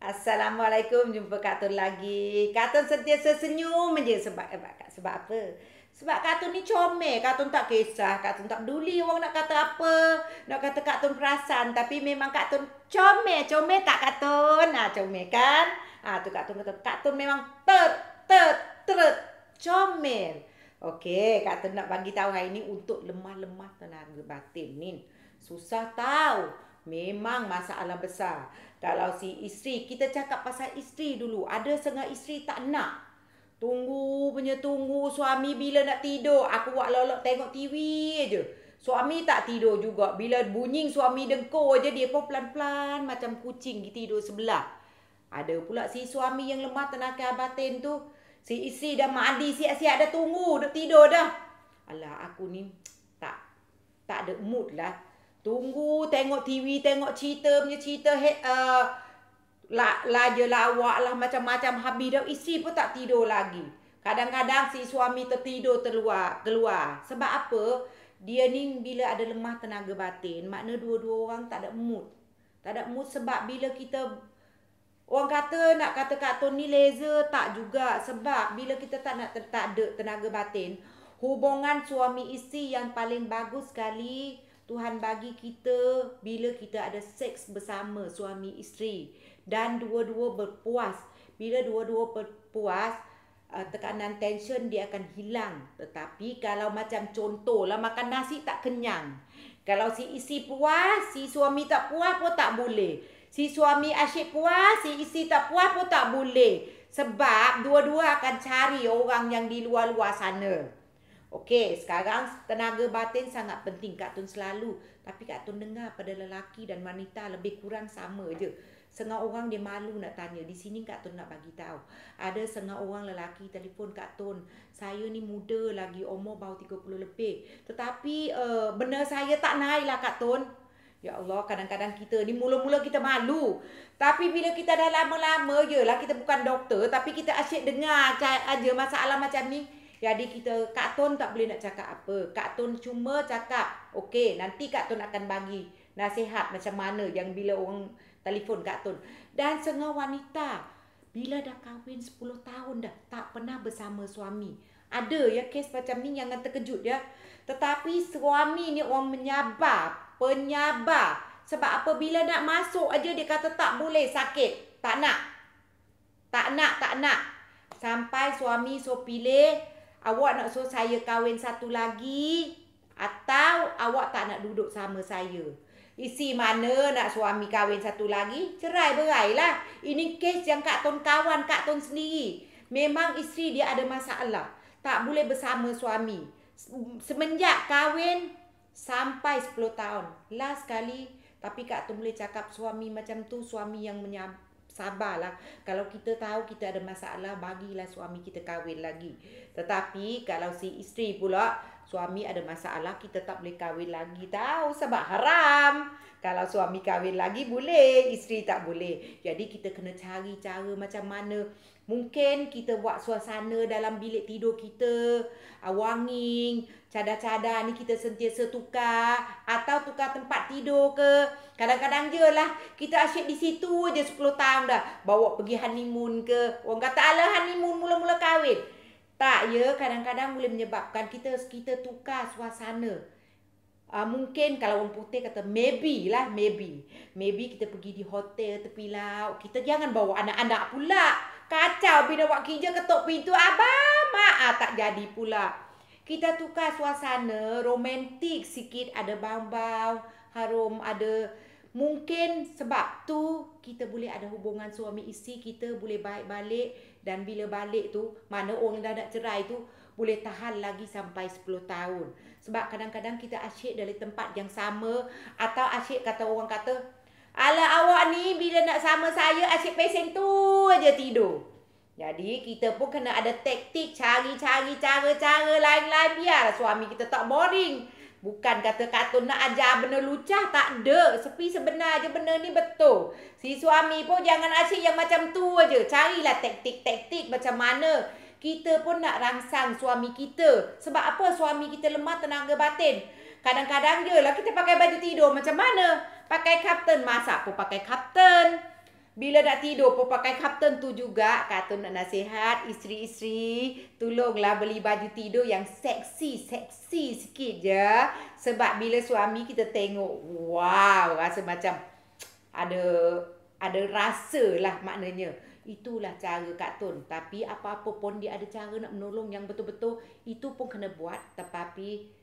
Assalamualaikum, jumpa Kak Tun lagi. Kak Tun sentiasa senyum je sebab apa? Sebab Kak Tun ni comel, Kak Tun tak kisah, Kak Tun tak peduli orang nak kata apa, nak kata Kak Tun perasan, tapi memang Kak Tun comel tak Kak Tun? Comel kan? Tu Kak Tun kata, Kak Tun memang teret comel. Okey, Kak Tun nak bagi tahu hari ni untuk lemah-lemah tenaga batin ni. Susah tahu. Memang masalah besar. Kalau si isteri, kita cakap pasal isteri dulu. Ada setengah isteri tak nak. Tunggu suami bila nak tidur. Aku buat lolok tengok TV je. Suami tak tidur juga. Bila bunyi suami dengkur je, dia pun pelan-pelan macam kucing tidur sebelah. Ada pula si suami yang lemah tenaga batin tu. Si isteri dah mandi siap-siap dah tunggu, dah tidur dah. Alah, aku ni tak ada mood lah. Tunggu, tengok TV, tengok cerita laja lawak lah, macam-macam habis dah. Isteri pun tak tidur lagi. Kadang-kadang si suami tertidur keluar. Sebab apa? Dia ni bila ada lemah tenaga batin, makna dua-dua orang tak ada mood. Tak ada mood sebab bila kita, orang kata nak kata Kak Tun ni laser, tak juga. Sebab bila kita tak ada tenaga batin, hubungan suami isteri yang paling bagus sekali Tuhan bagi kita bila kita ada seks bersama suami isteri dan dua-dua berpuas. Bila dua-dua berpuas, tekanan tension dia akan hilang. Tetapi kalau macam contohlah makan nasi tak kenyang. Kalau si isteri puas, si suami tak puas pun tak boleh. Si suami asyik puas, si isteri tak puas pun tak boleh. Sebab dua-dua akan cari orang yang di luar-luar sana. Okey, sekarang tenaga batin sangat penting Kak Tun selalu. Tapi Kak Tun dengar pada lelaki dan wanita lebih kurang sama je. Setengah orang dia malu nak tanya. Di sini Kak Tun nak bagi tahu. Ada setengah orang lelaki telefon Kak Tun. Saya ni muda lagi, umur baru 30 lebih. Tetapi benar saya tak naik lah Kak Tun. Ya Allah, kadang-kadang kita ni mula-mula kita malu. Tapi bila kita dah lama-lama je lah, kita bukan doktor. Tapi kita asyik dengar aja masalah macam ni. Jadi Kak Tun tak boleh nak cakap apa. Kak Tun cuma cakap, okey, nanti Kak Tun akan bagi nasihat macam mana yang bila orang telefon Kak Tun. Dan setengah wanita, bila dah kahwin 10 tahun dah, tak pernah bersama suami. Ada ya kes macam ni, jangan terkejut ya. Tetapi suami ni orang penyabar. Sebab apa, bila nak masuk aja dia kata tak boleh, sakit. Tak nak. Sampai suami pilih, awak nak suruh saya kahwin satu lagi atau awak tak nak duduk sama saya? Isi mana nak suami kahwin satu lagi? Cerai berai lah. Ini kes yang Kak Tun kawan Kak Tun sendiri. Memang isteri dia ada masalah. Tak boleh bersama suami. Semenjak kahwin sampai 10 tahun. Last kali. Tapi Kak Tun boleh cakap suami macam tu, suami yang sabarlah. Kalau kita tahu kita ada masalah, bagilah suami kita kahwin lagi. Tetapi kalau si isteri pula, suami ada masalah, kita tak boleh kahwin lagi tahu. Sebab haram. Kalau suami kahwin lagi boleh, isteri tak boleh. Jadi kita kena cari cara macam mana. Mungkin kita buat suasana dalam bilik tidur kita, wangi, cadar-cadar ni kita sentiasa tukar. Atau tukar tempat tidur ke. Kadang-kadang je lah, kita asyik di situ je 10 tahun dah. Bawa pergi honeymoon ke. Orang kata alah honeymoon mula-mula kahwin. Tak ya, kadang-kadang boleh menyebabkan kita tukar suasana. Mungkin kalau orang putih kata maybe kita pergi di hotel tepi laut. Kita jangan bawa anak-anak pula. Kacau bila buat kerja ketuk pintu, abang mak tak jadi pula. Kita tukar suasana, romantik sikit, ada bau-bau harum, ada. Mungkin sebab tu kita boleh ada hubungan suami isteri, kita boleh baik balik. Dan bila balik tu, mana orang dah nak cerai tu, boleh tahan lagi sampai 10 tahun. Sebab kadang-kadang kita asyik dari tempat yang sama. Atau asyik orang kata, alah awak ni bila nak sama saya asyik peseng tu aja tidur. Jadi kita pun kena ada taktik, cari cara-cara lain-lain biar suami kita tak boring. Bukan kata Kak Tun nak ajar benda lucah, tak ada. Tapi sebenarnya benda ni betul. Si suami pun jangan asyik yang macam tu aja. Carilah taktik-taktik macam mana kita pun nak rangsang suami kita. Sebab apa? Suami kita lemah tenaga batin. Kadang-kadang je lah kita pakai baju tidur macam mana? Pakai kapten, masak pun pakai kapten. Bila nak tidur pun pakai kapten tu juga. Katun nak nasihat isteri-isteri, tolonglah beli baju tidur yang seksi sikit je. Sebab bila suami kita tengok, wow, rasa macam ada rasa lah maknanya. Itulah cara Kak Tun. Tapi apa-apa pun dia ada cara nak menolong yang betul-betul. Itu pun kena buat. Tetapi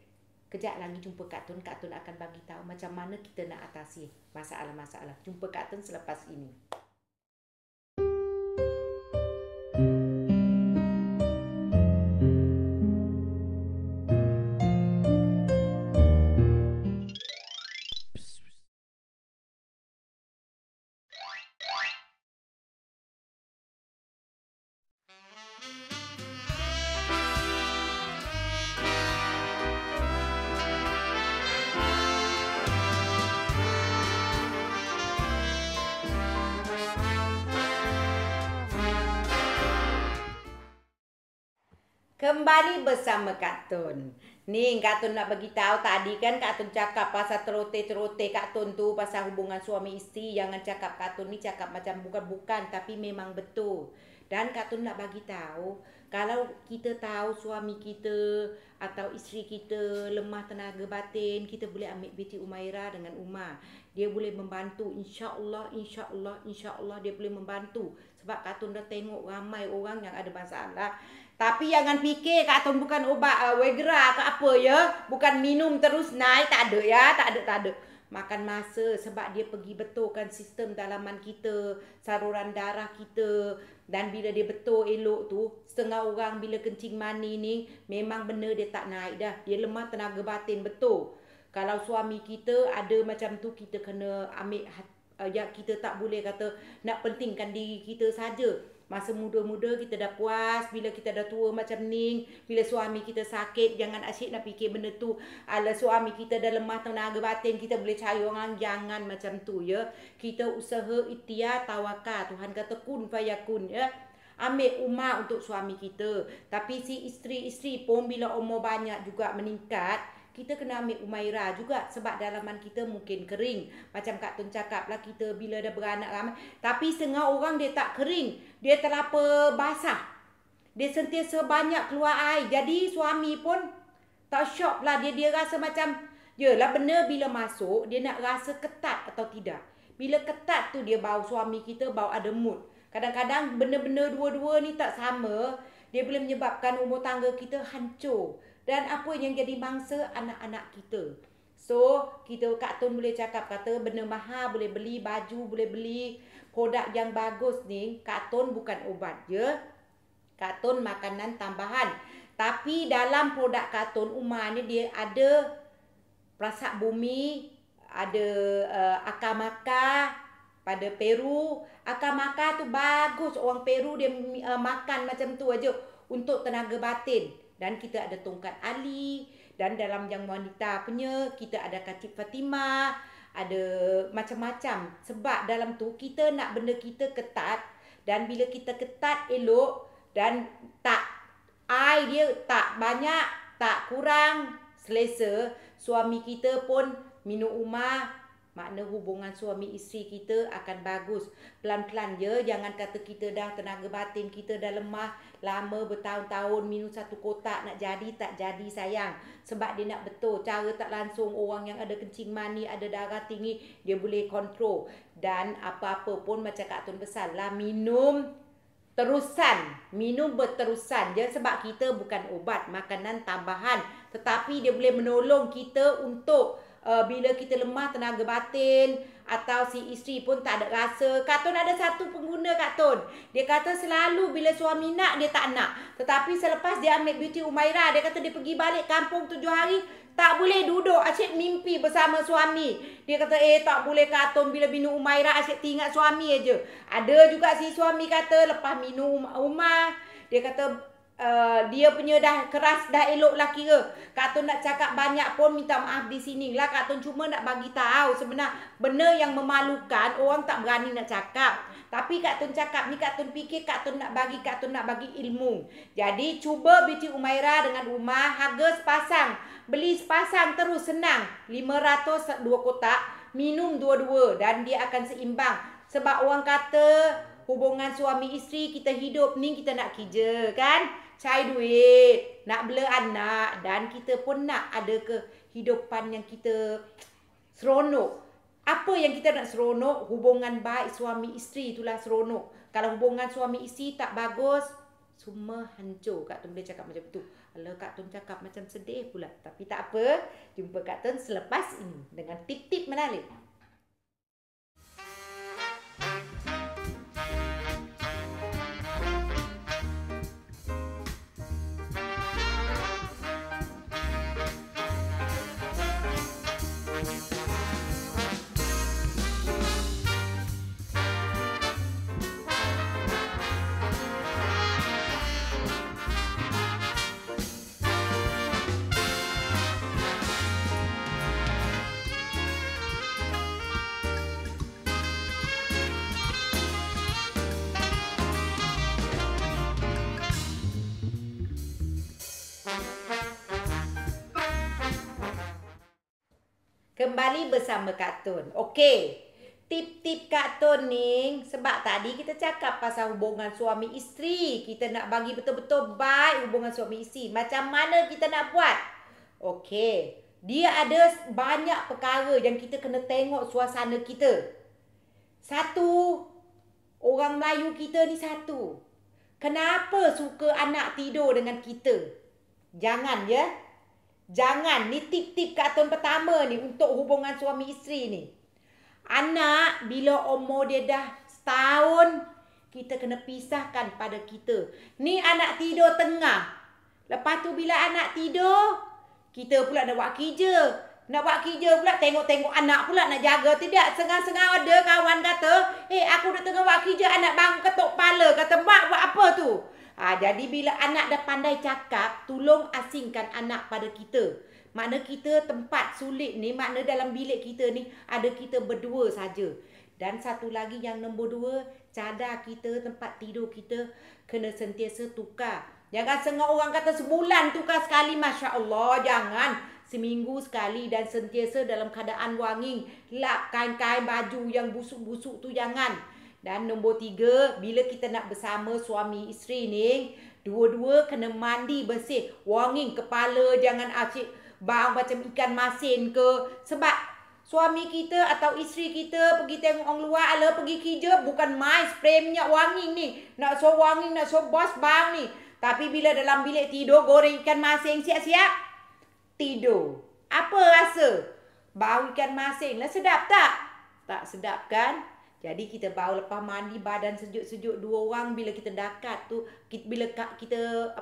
kejap lagi jumpa Kak Tun akan bagi tahu macam mana kita nak atasi masalah-masalah. Jumpa Kak Tun selepas ini. Kembali bersama Kak Tun. Ni Kak Tun nak bagi tahu tadi kan Kak Tun cakap pasal teroteh-teroteh Kak Tun tu pasal hubungan suami isteri. Jangan cakap Kak Tun ni cakap macam bukan-bukan tapi memang betul. Dan Kak Tun nak bagi tahu kalau kita tahu suami kita atau isteri kita lemah tenaga batin, kita boleh ambil binti Umairah dengan Umar. Dia boleh membantu, insya-Allah dia boleh membantu. Sebab Kak Tun dah tengok ramai orang yang ada masalah. Tapi jangan fikir Kak Tun bukan ubat Wegra ke apa ya. Bukan minum terus naik, tak ada ya, tak ada. Makan masa sebab dia pergi betulkan sistem dalaman kita, saluran darah kita. Dan bila dia betul elok tu, setengah orang bila kencing mani ni memang benar dia tak naik dah. Dia lemah tenaga batin betul. Kalau suami kita ada macam tu, kita kena ambil ya, kita tak boleh kata nak pentingkan diri kita saja. Masa muda-muda kita dah puas, bila kita dah tua macam ni, bila suami kita sakit, jangan asyik nak fikir benda tu. Ala suami kita dah lemah tenaga batin, kita boleh cari orang, jangan macam tu ya. Kita usaha ikhtiar tawakal. Tuhan kata kun fayakun ya. Ambil umar untuk suami kita. Tapi si isteri-isteri pun bila umur banyak juga meningkat, kita kena ambil Umairah juga sebab dalaman kita mungkin kering. Macam Kak Tun cakap lah, kita bila dah beranak ramai. Tapi setengah orang dia tak kering. Dia terlalu basah. Dia sentiasa banyak keluar air. Jadi suami pun tak syok lah. Dia rasa macam, yelah benar bila masuk, dia nak rasa ketat atau tidak. Bila ketat tu dia bau suami kita, bau ada mood. Kadang-kadang benda-benda dua-dua ni tak sama. Dia boleh menyebabkan rumah tangga kita hancur. Dan apa yang jadi mangsa anak-anak kita. So, Kak Tun boleh cakap kata benda mahal boleh beli, baju boleh beli, produk yang bagus ni. Kak Tun bukan obat je. Kak Tun makanan tambahan. Tapi dalam produk Kak Tun Umar ni dia ada perasak bumi, ada akar maka pada Peru. Akar maka tu bagus. Orang Peru dia makan macam tu aja untuk tenaga batin. Dan kita ada tongkat Ali. Dan dalam yang wanita punya, kita ada kacip Fatimah. Ada macam-macam. Sebab dalam tu, kita nak benda kita ketat. Dan bila kita ketat elok. Dan tak, air dia tak banyak, tak kurang, selesa. Suami kita pun minum Umar. Makna hubungan suami isteri kita akan bagus. Pelan-pelan je. Jangan kata kita dah tenaga batin, kita dah lemah. Lama bertahun-tahun minum satu kotak. Nak jadi tak jadi sayang. Sebab dia nak betul. Cara tak langsung orang yang ada kencing mani, ada darah tinggi, dia boleh kontrol. Dan apa-apa pun macam Kak Tun pesan lah. Minum terusan. Minum berterusan je. Sebab kita bukan obat. Makanan tambahan. Tetapi dia boleh menolong kita untuk bila kita lemah tenaga batin atau si isteri pun tak ada rasa. Kak Tun ada satu pengguna Kak Tun. Dia kata selalu bila suami nak, dia tak nak. Tetapi selepas dia ambil binti Umairah, dia kata dia pergi balik kampung 7 hari, tak boleh duduk, asyik mimpi bersama suami. Dia kata tak boleh Kak Tun, bila minum Umairah asyik tinggal suami aja. Ada juga si suami kata lepas minum Umar, dia kata dia punya dah keras, dah elok lah kira. Kak Tun nak cakap banyak pun minta maaf di sini lah. Kak Tun cuma nak bagi tahu sebenarnya benda yang memalukan orang tak berani nak cakap. Tapi Kak Tun cakap ni, Kak Tun fikir Kak Tun nak bagi ilmu. Jadi cuba binti Umairah dengan Umar, harga sepasang. Beli sepasang terus senang. 500 2 kotak, minum dua-dua dan dia akan seimbang. Sebab orang kata hubungan suami isteri kita hidup ni kita nak kerja kan? Cari duit, nak bela anak dan kita pun nak ada kehidupan yang kita seronok. Apa yang kita nak seronok? Hubungan baik suami isteri itulah seronok. Kalau hubungan suami isteri tak bagus, semua hancur. Kak Tun boleh cakap macam tu. Alah, Kak Tun cakap macam sedih pula. Tapi tak apa. Jumpa Kak Tun selepas ini dengan tip-tip menarik. Kembali bersama Kak Tun. Okey. Tip-tip Kak Tun ni, sebab tadi kita cakap pasal hubungan suami isteri. Kita nak bagi betul-betul baik hubungan suami isteri. Macam mana kita nak buat? Okey. Dia ada banyak perkara yang kita kena tengok suasana kita. Satu, orang Melayu kita ni satu. Kenapa suka anak tidur dengan kita? Jangan ya. Jangan, ni tip-tip Kak Tun pertama ni untuk hubungan suami isteri ni. Anak bila umur dia dah setahun, kita kena pisahkan pada kita. Ni anak tidur tengah. Lepas tu bila anak tidur, kita pula nak buat kerja. Nak buat kerja pula, tengok-tengok anak pula nak jaga. Tidak, sengah-sengah ada kawan kata, aku dah tengah buat kerja, anak bangun ketuk kepala. Kata, mak buat apa tu? Jadi bila anak dah pandai cakap, tolong asingkan anak pada kita. Makna kita tempat sulit ni, makna dalam bilik kita ni ada kita berdua saja. Dan satu lagi yang nombor 2, cadar kita, tempat tidur kita kena sentiasa tukar. Jangan setengah orang kata sebulan tukar sekali, Masya Allah. Jangan seminggu sekali dan sentiasa dalam keadaan wangi. Lap kain-kain baju yang busuk-busuk tu jangan. Dan nombor 3, bila kita nak bersama suami isteri ni, dua-dua kena mandi bersih. Wangi kepala, jangan asyik bau macam ikan masin ke. Sebab suami kita atau isteri kita pergi tengok orang luar, ala pergi kerja, bukan main spray minyak wangi ni. Nak so wangi, nak so bos bau ni. Tapi bila dalam bilik tidur, goreng ikan masin siap-siap, tidur. Apa rasa? Bau ikan masin lah, sedap tak? Tak sedap kan? Jadi kita baru lepas mandi badan sejuk-sejuk dua orang, bila kita dakat tu, bila kita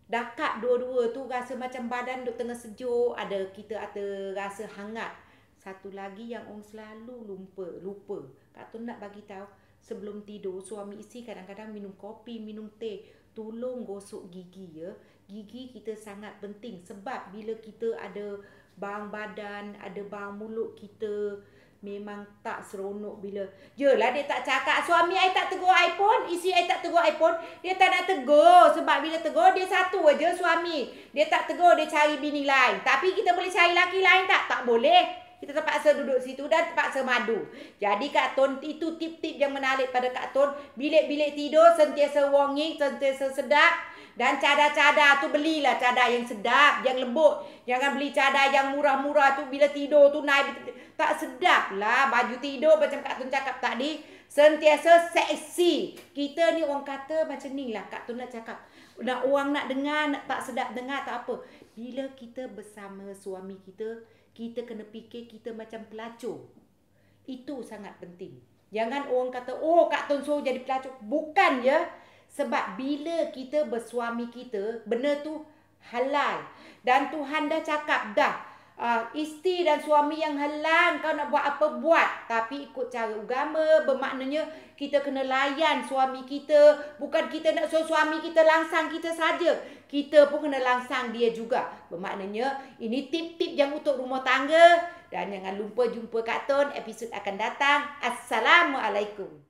dakat dua-dua tu rasa macam badan duk tengah sejuk, kita ada rasa hangat. Satu lagi yang orang selalu lupa. Kak Tun nak bagi tahu, sebelum tidur suami isteri kadang-kadang minum kopi, minum teh, tolong gosok gigi ya. Gigi kita sangat penting sebab bila kita ada bau badan, ada bau mulut kita, memang tak seronok bila. Yelah dia tak cakap, suami I tak tegur I pun, isteri I tak tegur I pun, dia tak nak tegur. Sebab bila tegur dia satu aja suami. Dia tak tegur, dia cari bini lain. Tapi kita boleh cari laki lain tak? Tak boleh. Kita terpaksa duduk situ dan terpaksa madu. Jadi Kak Tun, itu tip-tip yang menarik pada Kak Tun. Bilik-bilik tidur sentiasa wangi, sentiasa sedap. Dan cadar-cadar tu belilah cadar yang sedap, yang lembut. Jangan beli cadar yang murah-murah tu bila tidur tu naik. Tak sedap lah. Baju tidur macam Kak Tun cakap tadi, sentiasa seksi. Kita ni orang kata macam ni lah Kak Tun nak cakap. Nak orang nak dengar, nak tak sedap dengar tak apa. Bila kita bersama suami kita, kita kena fikir kita macam pelacur. Itu sangat penting. Jangan orang kata, oh Kak Tun suruh jadi pelacur. Bukan ya. Sebab bila kita bersuami kita, benda tu halal. Dan Tuhan dah cakap dah. Isteri dan suami yang halal, kau nak buat apa buat. Tapi ikut cara agama, bermaknanya kita kena layan suami kita. Bukan kita nak suruh suami kita langsang kita saja. Kita pun kena langsang dia juga. Bermaknanya ini tip-tip yang untuk rumah tangga. Dan jangan lupa jumpa Kak Tun episod akan datang. Assalamualaikum.